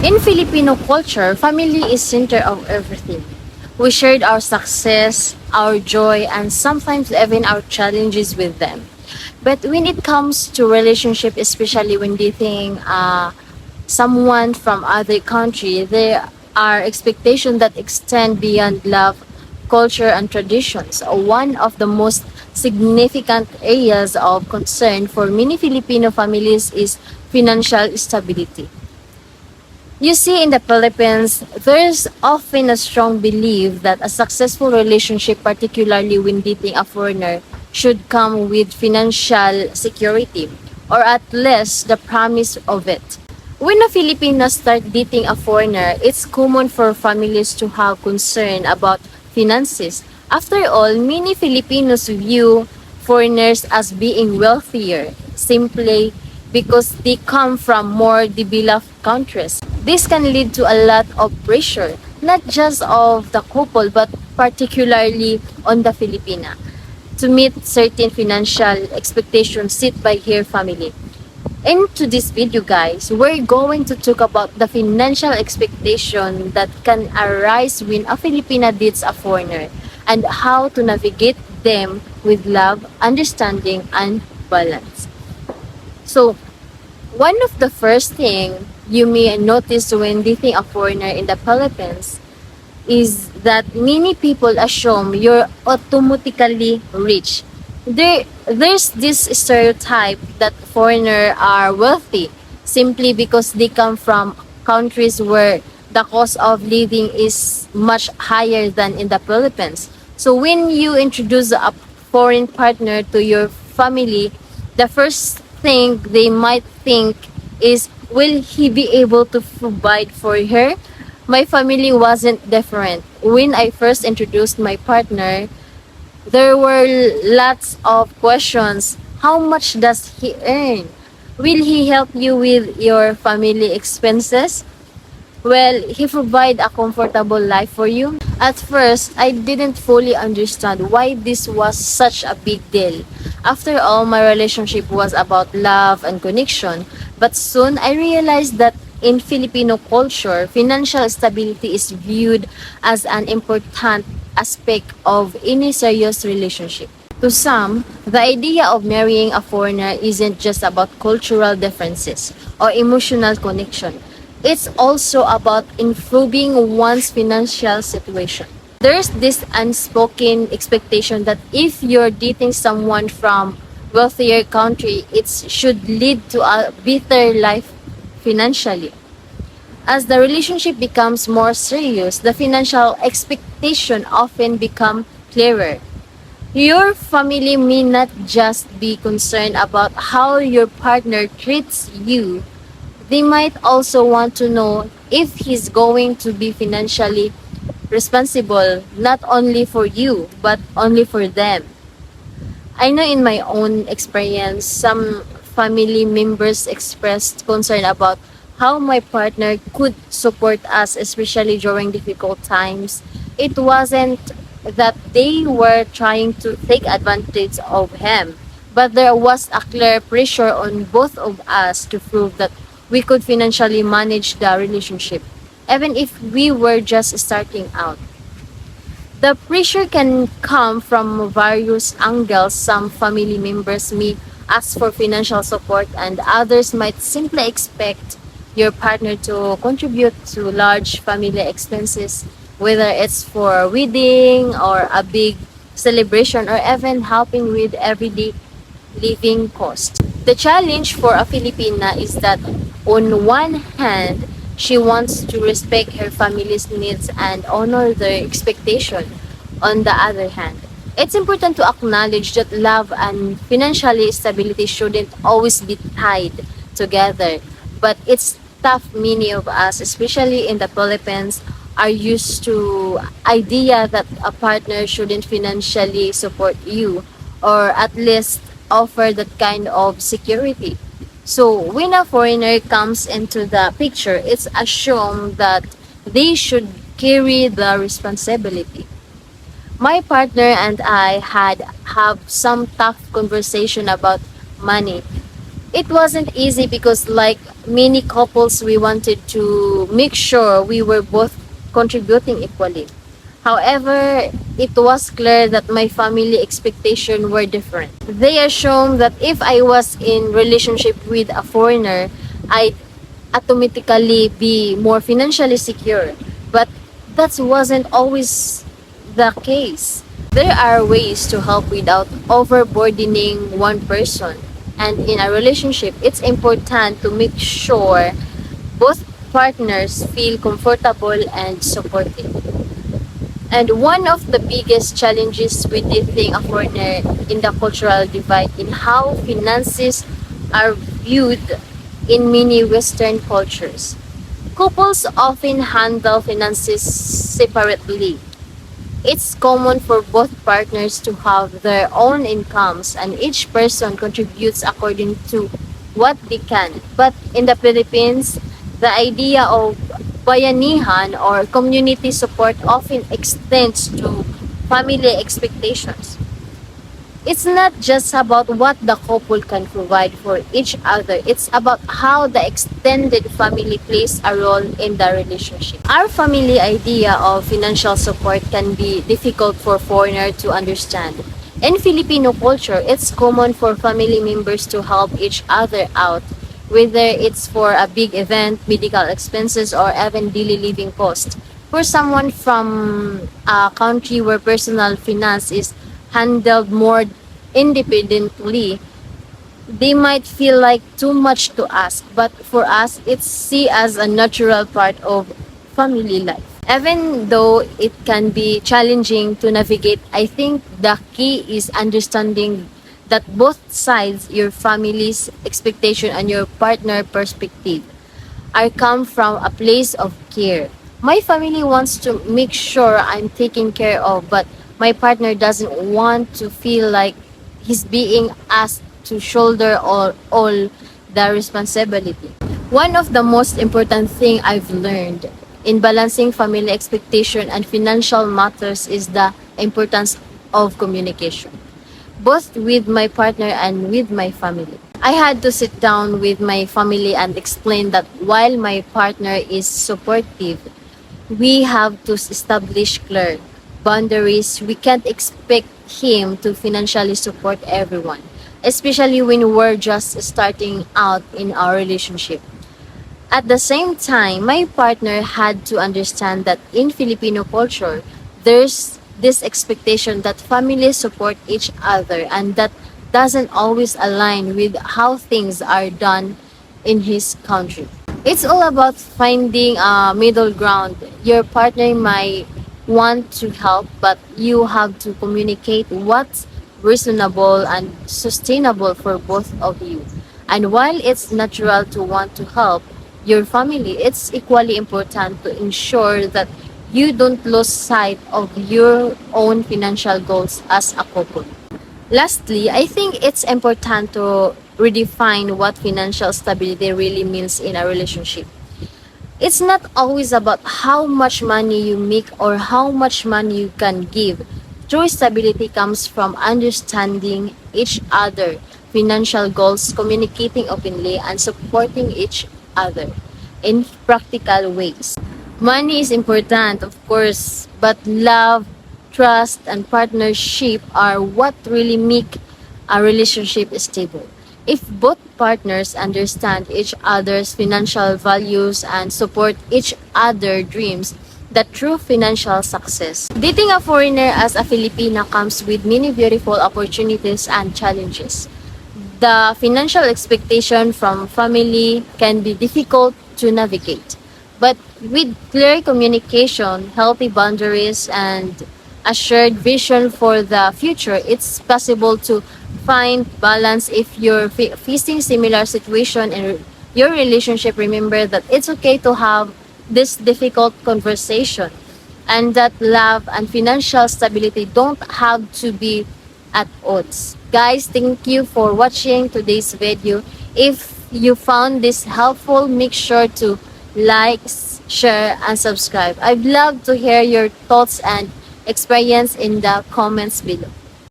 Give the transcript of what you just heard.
In Filipino culture, family is center of everything. We shared our success, our joy, and sometimes even our challenges with them. But when it comes to relationship, especially when dating someone from other country, there are expectations that extend beyond love, culture, and traditions. One of the most significant areas of concern for many Filipino families is financial stability. You see, in the Philippines, there's often a strong belief that a successful relationship, particularly when dating a foreigner, should come with financial security, or at least the promise of it. When a Filipino starts dating a foreigner, it's common for families to have concern about finances. After all, many Filipinos view foreigners as being wealthier simply because they come from more developed countries. This can lead to a lot of pressure, not just of the couple but particularly on the Filipina, to meet certain financial expectations set by her family. Into this video, guys, we're going to talk about the financial expectation that can arise when a Filipina dates a foreigner and how to navigate them with love, understanding, and balance. So, one of the first thing you may notice when dating a foreigner in the Philippines is that many people assume you're automatically rich. There's this stereotype that foreigners are wealthy simply because they come from countries where the cost of living is much higher than in the Philippines. So when you introduce a foreign partner to your family, the first thing they might think is, will he be able to provide for her? My family wasn't different. When I first introduced my partner, there were lots of questions. How much does he earn? Will he help you with your family expenses? Will he provide a comfortable life for you? At first, I didn't fully understand why this was such a big deal. After all, my relationship was about love and connection. But soon, I realized that in Filipino culture, financial stability is viewed as an important aspect of any serious relationship. To some, the idea of marrying a foreigner isn't just about cultural differences or emotional connection. It's also about improving one's financial situation. There's this unspoken expectation that if you're dating someone from wealthier country, it should lead to a better life financially. As the relationship becomes more serious, the financial expectation often become clearer. Your family may not just be concerned about how your partner treats you, they might also want to know if he's going to be financially responsible not only for you but only for them. I know in my own experience, some family members expressed concern about how my partner could support us, especially during difficult times. It wasn't that they were trying to take advantage of him, but there was a clear pressure on both of us to prove that we could financially manage the relationship, even if we were just starting out. The pressure can come from various angles. Some family members may ask for financial support, and others might simply expect your partner to contribute to large family expenses, whether it's for a wedding or a big celebration or even helping with everyday living costs. The challenge for a Filipina is that on one hand, she wants to respect her family's needs and honor their expectation. On the other hand, it's important to acknowledge that love and financial stability shouldn't always be tied together. But it's tough. Many of us, especially in the Philippines, are used to idea that a partner shouldn't financially support you, or at least offer that kind of security. So when a foreigner comes into the picture, it's assumed that they should carry the responsibility. My partner and I had have some tough conversation about money. It wasn't easy because, like many couples, we wanted to make sure we were both contributing equally. However, it was clear that my family expectations were different. They assumed that if I was in relationship with a foreigner, I'd automatically be more financially secure. But that wasn't always the case. There are ways to help without overburdening one person. And in a relationship, it's important to make sure both partners feel comfortable and supported. And one of the biggest challenges with dating a foreigner in the cultural divide in how finances are viewed in many Western cultures. Couples often handle finances separately. It's common for both partners to have their own incomes and each person contributes according to what they can. But in the Philippines, the idea of bayanihan or community support often extends to family expectations. It's not just about what the couple can provide for each other, it's about how the extended family plays a role in the relationship. Our family idea of financial support can be difficult for foreigners to understand. In Filipino culture, it's common for family members to help each other out, whether it's for a big event, medical expenses, or even daily living costs. For someone from a country where personal finance is handled more independently, they might feel like too much to ask, but for us, it's seen as a natural part of family life. Even though it can be challenging to navigate, I think the key is understanding that both sides, your family's expectation and your partner perspective, are come from a place of care. My family wants to make sure I'm taken care of, but my partner doesn't want to feel like he's being asked to shoulder all the responsibility. One of the most important thing I've learned in balancing family expectation and financial matters is the importance of communication, both with my partner and with my family. I had to sit down with my family and explain that while my partner is supportive, we have to establish clear boundaries. We can't expect him to financially support everyone, especially when we're just starting out in our relationship. At the same time, my partner had to understand that in Filipino culture, there's this expectation that families support each other and that doesn't always align with how things are done in his country. It's all about finding a middle ground. Your partner might want to help, but you have to communicate what's reasonable and sustainable for both of you. And while it's natural to want to help your family, it's equally important to ensure that you don't lose sight of your own financial goals as a couple. Lastly, I think it's important to redefine what financial stability really means in a relationship. It's not always about how much money you make or how much money you can give. True stability comes from understanding each other, financial goals, communicating openly, and supporting each other in practical ways. Money is important, of course, but love, trust, and partnership are what really make a relationship stable. If both partners understand each other's financial values and support each other's dreams, the true financial success. Dating a foreigner as a Filipina comes with many beautiful opportunities and challenges. The financial expectation from family can be difficult to navigate. But with clear communication, healthy boundaries, and a shared vision for the future, it's possible to find balance. If you're facing similar situation in your relationship, remember that it's okay to have this difficult conversation and that love and financial stability don't have to be at odds. Guys, thank you for watching today's video. If you found this helpful, make sure to like, share, and subscribe. I'd love to hear your thoughts and experience in the comments below.